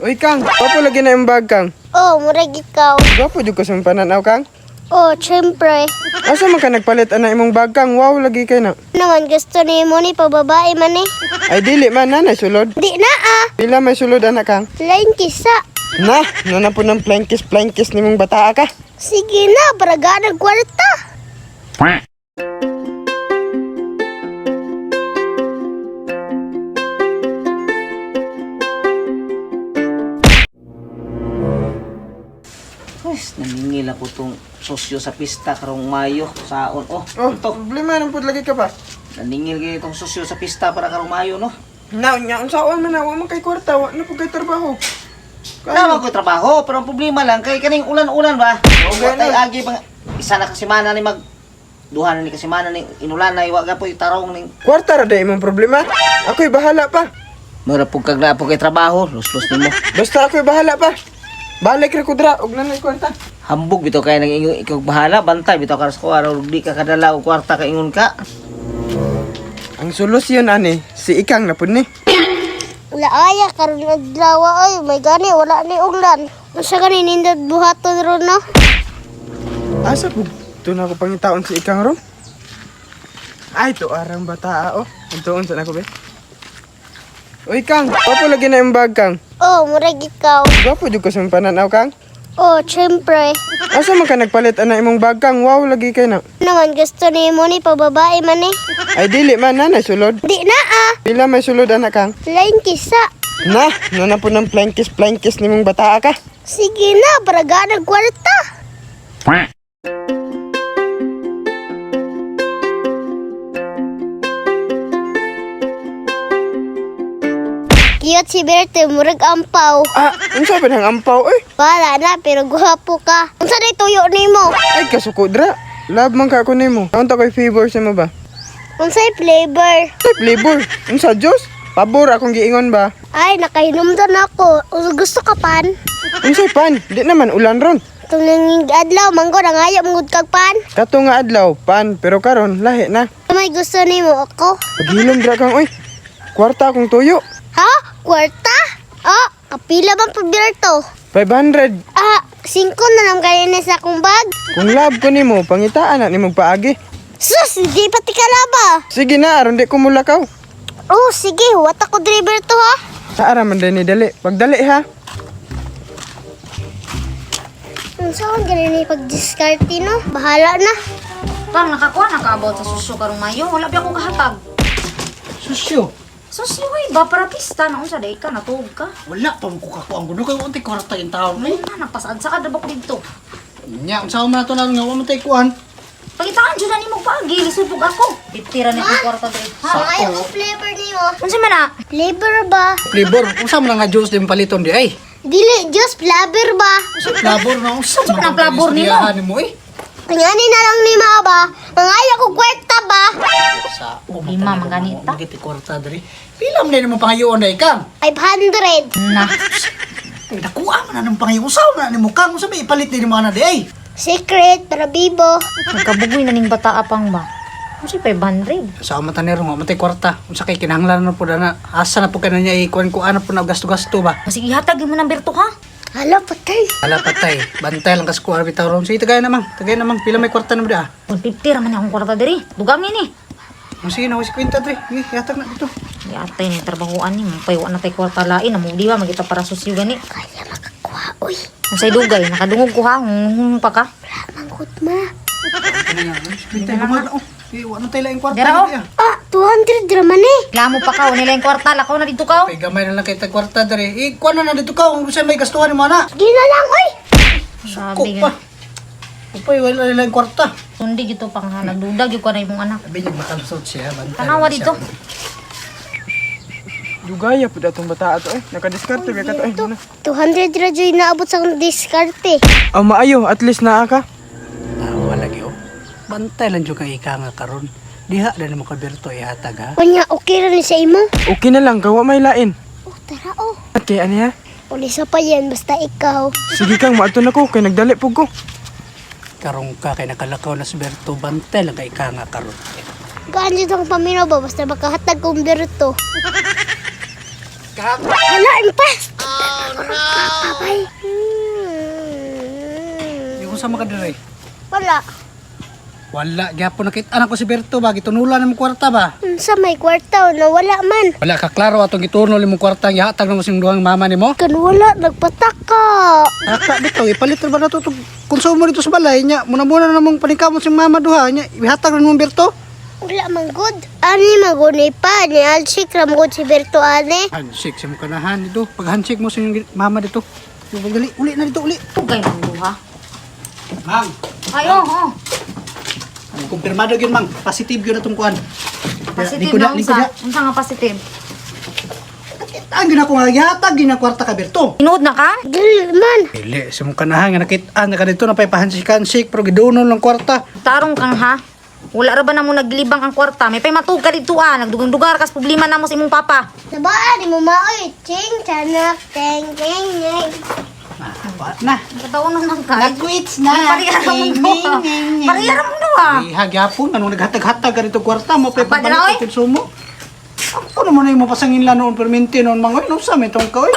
Uy, Kang, gwapo lagi na yung bag, Kang. Oh, murag ikaw. Gwapo jud ka sa pananaw, Kang. Oh, syempre. Asa man ka nagpalit ana imong bag, Kang? Wow, lagi kay na. Naman gusto ni mo ni pababae man eh. Ay, dili man, nanay sulod. Di na ah. Pila may sulod, anak, Kang? Lain kisa. Na po ng plankis ni mong bata ka. Sige na, baraga ng kwarta. Yes, naningil ako tong sosyo sa pista karong Mayo saon. Oh, Ito. problema nang pud lagi ka pa. Naningil gyud itong sosyo sa pista para karong Mayo, no? Na, nya unsaon man na, wa man kay kwarta, wa na pud kay trabaho. Tama ko trabaho, pero ang problema lang kay kaning ulan-ulan ba? Okay Wa tay na. agi pang isa na kasimana ni mag duha na ni kasimana ni inulan na wa gapoy tarong ning Kwarta ra day imong problema. Ako'y bahala pa. mura pug kag na kay trabaho, los-los nimo. Basta ako'y bahala pa. Balik ra ko dra og nanay kwarta. Hambog bitaw kay nang ingon ikaw bahala, bantay bitaw ka sa kuwara ug di ka kadala og kwarta ka ingon ka. Ang solusyon ani, si Ikang na pud ni. Wala aya karon adlaw ay may gani wala ni ulan. Unsa gani nindot buhaton ron no? Asa pud na ako pangitaon si Ikang ro? Ay, to arang bata oh. Antuon sa nako be. Uy, Kang, gwapo lagi na yung bag, Kang. Oh, murag ikaw. Gwapo jud ka sa pananaw, Kang. Oh, syempre. Asa man ka nagpalit ana imong bag, Kang? Wow, lagi kay na. Naman gusto ni mo ni pababae man eh. Ay, dili man, nanay sulod. Di na ah. Pila may sulod, anak, Kang? Lain kisa. Na po ng plankis ni mong bata ka. Sige na, baraga ng kwarta. Cute si Berto, murag ampaw. Ah, unsa ba nang ampaw, eh? Wala na, pero guwapo ka. Unsa na tuyo ni mo? Ay, kasuko, dra. Love man ka ako nimo. Unta ko'y favor sa mo ba? Unsay flavor? Ay, flavor. Unsa, Diyos? Pabor akong giingon ba? Ay, nakahinumdan ako. Gusto ka pan? Unsay pan? Di naman ulan ron. Tunanging adlaw, manggo, nangayo mangud kag pan. Kato nga adlaw, pan. Pero karon lahi na. May gusto ni mo ako? Paghilom dra kang, oy. Kwarta akong tuyo. Ha? Kwarta? Ah, kapila bang paberto? 500. Ah, 5 na lang kanina sa akong bag. Kung love ko nimo, pangitaan na nimong paagi. Sus, di pati ka na ba? Sige na, aron di ko mulakaw. Oh, sige, huwat ako driver to ha. Saara man din ni dali. Pagdali ha. Saan ganun ni pag-discarte no? Bahala na. Kang nakakuha na ka about sa susyo karong Mayo, wala ba akong kahatag? Susyo. Susyo ba para pista na unsa day ka natuog ka? Wala pa mo kukaku ang guno kay unti kwarta in taon Ay ni. na napasad sa kada ba ko dito. Nya unsa man ato lang nga wa man tay kuan. Pagitaan jud na nimo pagi, lisupog ako. Bitira na ko kwarta day. Ha? Ay, ang flavor ni mo. Unsa man na? Flavor ba? Flavor unsa man nga juice din paliton di ay. Dili, just flavor ba? Flavor na unsa Unsa man ang flavor nimo? nimo eh. Kanyani na lang ni mga ba? Mangaya ko kwarta ba? Sa Lima man ganita. Magiti kwarta diri. Pila man nimo pangayoon day kang. 500. Na. Ay nakuha man nang pangayoon usaw na nimo kang unsa may ipalit ni mo ana di ay. Secret, para bibo. Nagkabugoy na ning bata apang ba. Unsa 500? Sa man tanero mo matay kwarta. Unsa kay kinahanglan na po na asa na po kananya ikuan ko ana po na gasto-gasto ba. Sige hatag mo ng berto ha. Hala, patay. Ala patay. Bantay lang kas ko bitaw ron. Sige tagay namang. Tagay namang pila may kwarta na ba? 150 ra man akong kwarta diri. Dugami ni. Sige na, si kwenta dre. Yatag na dito. Yatay ni trabahoan ni mo wa na tay kwarta lain amo di ba magita para susyo gani. Kaya makakuha, uy. Unsay dugay nakadungog ko ha. Pa ka. Mangkot ma. Kwenta bumag na. Wala tayo lang kwarta. Dira, oh. Ah, 200 draman eh. Reklamo pa ka, nila yung kwarta, lakaw na dito ka. Ay, gamay na lang kay kwarta dere. Kuha na dito ka. Kung siya may gastuhan mo na. Sige na lang, uy. Sabi Kupa. nga, Kupa, wala lang kwarta. sundi dito pang nagdudag yung ka na yung anak. Sabi niya makalusot siya. Bantay Tanawa lang dito. siya. Dugaya pud atong bata ato, eh. Nakadiskarte ba ka to, eh. Muna. 200 radyo yung naabot sa akong diskarte. Aw, maayo. At least naa ka. Wala gyud. Bantay lang jud kay ika nga karon. Diha na mo ka Berto ihatag ha. Kanya, okay rin sa imo. Okay na lang, kawa may lain. Oh, tara, oh. At kaya ano ya? Ulisa pa yan, basta ikaw. Sige Kang, maato na ko. Kay nagdali po ko. Karong ka kay nakalakaw na si Berto. Bantay lang kay ika nga karon. Gaan dito ang paminaw ba? Basta makahatag kong berto. Kak! Hala, impas! sa mga dire. Wala. Wala, gyapon nakita anak ko si Berto ba, gitunulan ng kwarta ba? Sa may kwarta na wala man. Wala ka klaro atong gitunol imong kwarta gihatag na mo sing duhang mama nimo. Kan wala, nagpataka. Aka dito, ipalit ba na to konsumo dito sa balay nya. Muna-muna na mong paningkamot sing mama duha nya. Ihatag na mo Berto. Wala man good. Ani maguni pa ni Alsik ramod si Berto ane. Handshake sa mga kanahan dito. Pag handshake mo sa iyong mama dito. Yung gali, uli na dito, uli. Tugay ng duha. Mang, Ay, oo. kumpirmado yun, Mang. Positive yun na itong kuhan. Positive na unsa. Unsa nga positive? Ang ginako nga, yatag, ginakwarta ka, Berto. Inuod na ka? Dili man. Dili, sa mga kanahan, nga nakitaan na ka dito, napaipahandshake-handshake, pero gidunol ng kwarta. Tarong kang ha. Wala ra ba na mo naglibang ang kwarta? May pay matug ka dito nagdugang-dugar kas problema na mo sa imong papa. Sabaan di mo maoy. Ching chanak teng teng teng. Na, Kataunon lang ka. nag-quits na. Pariyara mo duha. Pariyara mo duha. Ay, hagyapon, anong naghatag-hatag ka dito kwarta, mo Abad na, oy. paipagbalik ang konsumo. Ako naman na yung mapasangin lang noon, perminti noon, mga, ano sa may tong ka, oy.